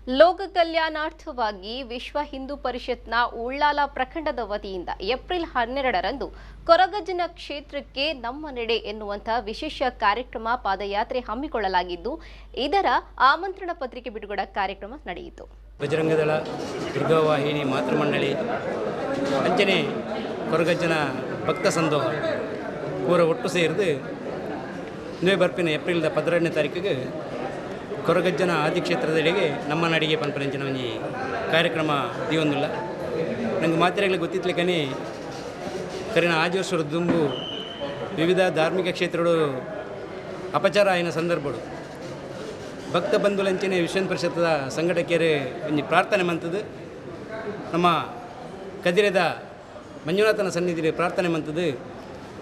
ಲೋಕ ಕಲ್ಯಾಣಾರ್ಥವಾಗಿ ವಿಶ್ವ ಹಿಂದೂ ಪರಿಷತ್ನ ಉಳ್ಳಾಲ ಪ್ರಖಂಡದ ವತಿಯಿಂದ ಏಪ್ರಿಲ್ 12ರಂದು ಕೊರಗಜ್ಜನ ಕ್ಷೇತ್ರಕ್ಕೆ ನಮ್ಮ ನಡೆ ಎನ್ನುವಂತಹ ವಿಶೇಷ ಕಾರ್ಯಕ್ರಮ ಪಾದಯಾತ್ರೆ ಹಮ್ಮಿಕೊಳ್ಳಲಾಗಿದ್ದು ಇದರ ಆಮಂತ್ರಣ ಪತ್ರಿಕೆ ಬಿಡುಗಡೆ ಕಾರ್ಯಕ್ರಮ ನಡೆಯಿತು. ಬಜರಂಗದಳ ದುರ್ಗಾವಾಹಿನಿ ಮಾತೃಮಂಡಳಿ ಅಂಚನೆ ಕೊರಗಜ್ಜನ ಭಕ್ತ ಸಂದೋಹ ಪೂರ ಒಟ್ಟು ಸೇರಿದು ಇಂದೇ ಬರ್ಪಿನ ಏಪ್ರಿಲ್ 12ನೇ ತಾರೀಕಿಗೆ ಕೊರಗಜ್ಜನ ಆದಿಕ್ಷೇತ್ರದೆಡೆಗೆ ನಮ್ಮ ನಡಿಗೆ ಪಂಪರಂಚಿನ ಒಂಜಿ ಕಾರ್ಯಕ್ರಮ ದಿವೊಂದುಲ್ಲ ನಂಗೆ ಮಾತ್ರೆಗಳಿಗೆ ಗೊತ್ತಿತ್ಲಿಕ್ಕನೇ ಕರಿನ ಆಜೋಶ್ವರ ದುಂಬು ವಿವಿಧ ಧಾರ್ಮಿಕ ಕ್ಷೇತ್ರಗಳು ಅಪಚಾರ ಆಯ್ನ ಸಂದರ್ಭಗಳು ಭಕ್ತ ಬಂಧುಲಂಚನೆ ವಿಶ್ವ ಪರಿಷತ್ದ ಸಂಘಟಕರು ಒಂಜಿ ಪ್ರಾರ್ಥನೆ ಮಂತದ್ದು ನಮ್ಮ ಕದಿರೆದ ಮಂಜುನಾಥನ ಸನ್ನಿಧಿಗೆ ಪ್ರಾರ್ಥನೆ ಮಂತದ್ದು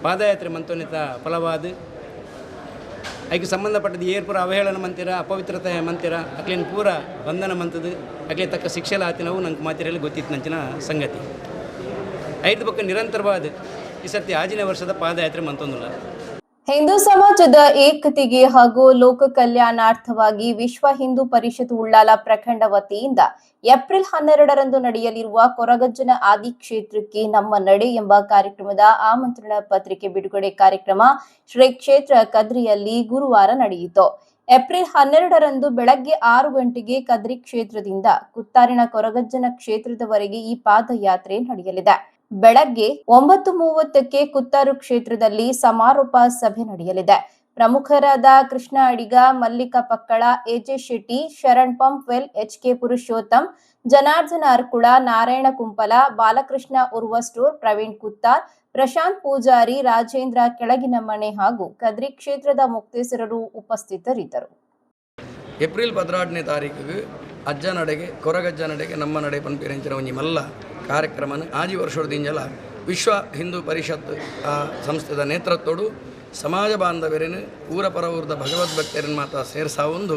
ಪಾದಯಾತ್ರೆ ಮಂತೋನಿತ ಫಲವಾದ ಅದಕ್ಕೆ ಸಂಬಂಧಪಟ್ಟದ್ದು ಏರ್ಪುರ ಅವಹೇಳನ ಮಂತಿರ ಅಪವಿತ್ರತೆ ಮಂತಿರ ಅಕ್ಲೇನು ಪೂರ ಬಂಧನ ಮಂತದ್ದು ಅಕ್ಲೆ ತಕ್ಕ ಶಿಕ್ಷೆಲ ಆತಿನವು ನಂಗೆ ಮಾತಿರಲ್ಲಿ ಗೊತ್ತಿತ್ತು ನಂಚಿನ ಸಂಗತಿ ಐದು ಪಕ್ಕ ನಿರಂತರವಾದ ಈ ಸರ್ತಿ ಆಜಿನ ವರ್ಷದ ಪಾದಯಾತ್ರೆ ಮಂತೊಂದಿಲ್ಲ. ಹಿಂದೂ ಸಮಾಜದ ಏಕತೆಗೆ ಹಾಗೂ ಲೋಕ ಕಲ್ಯಾಣಾರ್ಥವಾಗಿ ವಿಶ್ವ ಹಿಂದೂ ಪರಿಷತ್ ಉಳ್ಳಾಲ ಪ್ರಖಂಡ ವತಿಯಿಂದ ಏಪ್ರಿಲ್ 12ರಂದು ನಡೆಯಲಿರುವ ಕೊರಗಜ್ಜನ ಆದಿ ಕ್ಷೇತ್ರಕ್ಕೆ ನಮ್ಮ ನಡೆ ಎಂಬ ಕಾರ್ಯಕ್ರಮದ ಆಮಂತ್ರಣ ಪತ್ರಿಕೆ ಬಿಡುಗಡೆ ಕಾರ್ಯಕ್ರಮ ಶ್ರೀ ಕ್ಷೇತ್ರ ಕದ್ರಿಯಲ್ಲಿ ಗುರುವಾರ ನಡೆಯಿತು. ಏಪ್ರಿಲ್ 12ರಂದು ಬೆಳಗ್ಗೆ 6 ಗಂಟೆಗೆ ಕದ್ರಿ ಕ್ಷೇತ್ರದಿಂದ ಕುತ್ತಾರಿನ ಕೊರಗಜ್ಜನ ಕ್ಷೇತ್ರದವರೆಗೆ ಈ ಪಾದಯಾತ್ರೆ ನಡೆಯಲಿದೆ. ಬೆಳಗ್ಗೆ 9:30ಕ್ಕೆ ಕುತ್ತಾರು ಕ್ಷೇತ್ರದಲ್ಲಿ ಸಮಾರೋಪ ಸಭೆ ನಡೆಯಲಿದೆ. ಪ್ರಮುಖರಾದ ಕೃಷ್ಣ ಅಡಿಗ, ಮಲ್ಲಿಕಾ ಪಕ್ಕಳ, ಎಜೆ ಶೆಟ್ಟಿ, ಶರಣ್ ಪಂಪ್ವೆಲ್, ಎಚ್.ಕೆ. ಪುರುಷೋತ್ತಮ್, ಜನಾರ್ದನ ಅರ್ಕುಳ, ನಾರಾಯಣ ಕುಂಪಲ, ಬಾಲಕೃಷ್ಣ ಉರ್ವಸ್ಟೂರ್, ಪ್ರವೀಣ್ ಕುತ್ತಾರ್, ಪ್ರಶಾಂತ್ ಪೂಜಾರಿ, ರಾಜೇಂದ್ರ ಕೆಳಗಿನ ಮನೆ ಹಾಗೂ ಕದ್ರಿ ಕ್ಷೇತ್ರದ ಮುಕ್ತೇಸರರು ಉಪಸ್ಥಿತರಿದ್ದರು. ಏಪ್ರಿಲ್ 12ನೇ ತಾರೀಕಿಗೆ ಅಜ್ಜ ನಡೆಗೆ ಕೊರಗಜ್ಜ ನಡೆಗೆ ನಮ್ಮ ನಡೆ ಪಂಪಿರಂಚಿನ ಒಂಜಿ ಮಲ್ಲ ಕಾರ್ಯಕ್ರಮನ ಆಜಿ ವರ್ಷದಿಂಜಲ ವಿಶ್ವ ಹಿಂದೂ ಪರಿಷತ್ ಸಂಸ್ಥೆದ ನೇತೃತ್ವಡು ಸಮಾಜ ಬಾಂಧವ್ಯರೇನು ಊರ ಪರವೂರದ ಭಗವದ್ಭಕ್ತರನ್ನು ಮಾತ್ರ ಸೇರ್ಸಾ ಒಂದು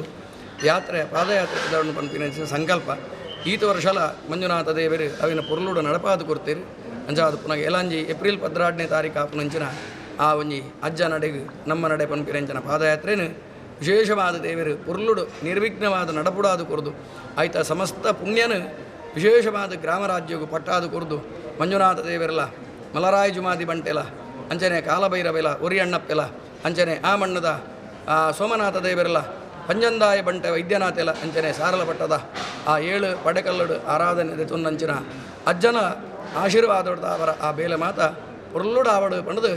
ಯಾತ್ರೆ ಪಾದಯಾತ್ರೆ ಪದವನ್ನು ಪಂಪಿನ ಸಂಕಲ್ಪ ಈತ ವರ್ಷಲ ಮಂಜುನಾಥ ದೇವರು ಅವಿನ ಪುರ್ಲುಡು ನಡಪಾದು ಕೊಡ್ತೀರಿ ಅಂಜಾದು ಪುನಃ ಎಲಾಂಜಿ ಏಪ್ರಿಲ್ 12ನೇ ತಾರೀಕು ಆಪುನಂಚಿನ ಆ ಒಂಜಿ ಅಜ್ಜ ನಡೆಗೆ ನಮ್ಮ ನಡೆ ಪಂಪಿರಂಚಿನ ಪಾದಯಾತ್ರೆನು ವಿಶೇಷವಾದ ದೇವರು ಪುರ್ಲುಡು ನಿರ್ವಿಘ್ನವಾದ ನಡಪುಡಾದು ಕೊರ್ದು ಆಯ್ತ ಸಮಸ್ತ ಪುಣ್ಯನು ವಿಶೇಷವಾದ ಗ್ರಾಮ ರಾಜ್ಯಗೂ ಪಟ್ಟಾದು ಕೊರ್ದು ಮಂಜುನಾಥ ದೇವರೆಲ್ಲ ಮಲರಾಯ ಜುಮಾದಿ ಬಂಟೆಲ ಅಂಚನೆ ಕಾಲಭೈರವೆಲ ಒರಿಯಣ್ಣಪ್ಪೆಲ ಅಂಚನೆ ಆ ಮಣ್ಣದ ಸೋಮನಾಥ ದೇವರೆಲ್ಲ ಪಂಜಂದಾಯ ಬಂಟೆ ವೈದ್ಯನಾಥೆಲ ಅಂಚನೆ ಸಾರಲ ಪಟ್ಟದ ಆ 7 ಪಡೆಕಲ್ಲಡು ಆರಾಧನೆ ತುಂದಂಚಿನ ಅಜ್ಜನ ಆಶೀರ್ವಾದ ಅವರ ಆ ಬೇಲೆ ಮಾತ ಪುರ್ಲುಡು ಆವಡು ಪಣದು